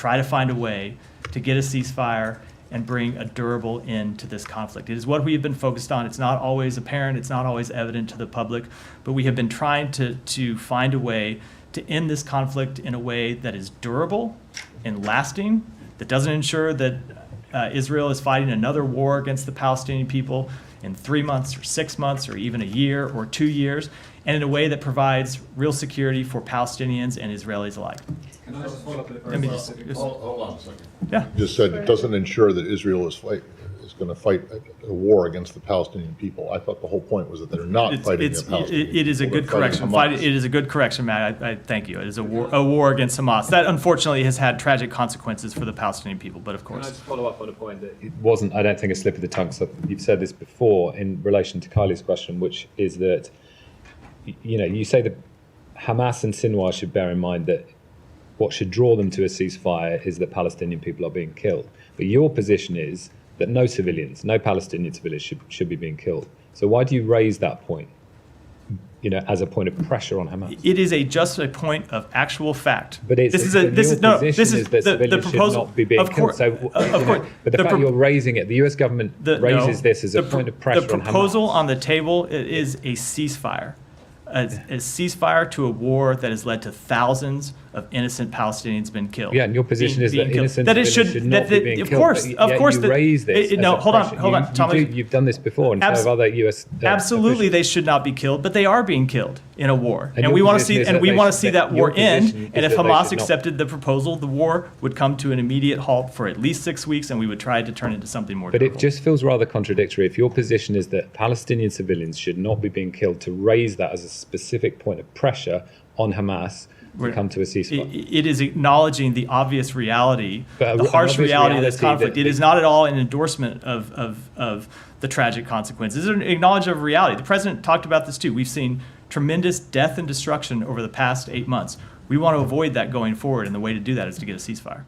try to find a way to get a ceasefire and bring a durable end to this conflict. It is what we have been focused on. It's not always apparent, it's not always evident to the public, but we have been trying to find a way to end this conflict in a way that is durable and lasting, that doesn't ensure that Israel is fighting another war against the Palestinian people in 3 months or 6 months or even a year or 2 years, and in a way that provides real security for Palestinians and Israelis alike. Can I just follow up Let me with just- Hold on a second. Yeah. You just said it doesn't ensure that Israel is going to fight a war against the Palestinian people. I thought the whole point was that they're not fighting the Palestinian people. It is a good They're fighting correction. Hamas. It is a good correction, Matt. I thank you. It is a war against Hamas. That unfortunately has had tragic consequences for the Palestinian people, but of Can I course. just follow up on a point that It wasn't, I don't think, a slip of the tongue. So you've said this before in relation to Kylie's question, which is that, you say that Hamas and Sinwar should bear in mind that what should draw them to a ceasefire is that Palestinian people are being killed. But your position is that no civilians, no Palestinian civilians should be being killed. So why do you raise that point, as a point of pressure on Hamas? It is just a point of actual fact. But it's, this is but your that civilians should not be being of course, killed. So, of course, but the fact you're raising it, the U.S. government raises this as a point of pressure on Hamas. The proposal on the table is a ceasefire. A ceasefire to a war that has led to thousands of innocent Palestinians been killed. Yeah, and your position is that innocent civilians should not be being killed. Of course, you raise this. No, hold on, Tommy. You've done this before, and so have other U.S. Absolutely, officials. they should not be killed, but they are being killed in a war, And and your we want to position see, is that that war your position end. is And if that they Hamas should not- accepted the proposal, the war would come to an immediate halt for at least 6 weeks, and we would try to turn it into something more. But durable. it just feels rather contradictory if your position is that Palestinian civilians should not be being killed, to raise that as a specific point of pressure on Hamas to come to a ceasefire. It is acknowledging the obvious reality, But the an harsh obvious reality of this reality conflict. that- It is not at all an endorsement of the tragic consequences. It's an acknowledgement of reality. The president talked about this too. We've seen tremendous death and destruction over the past 8 months. We want to avoid that going forward, and the way to do that is to get a ceasefire.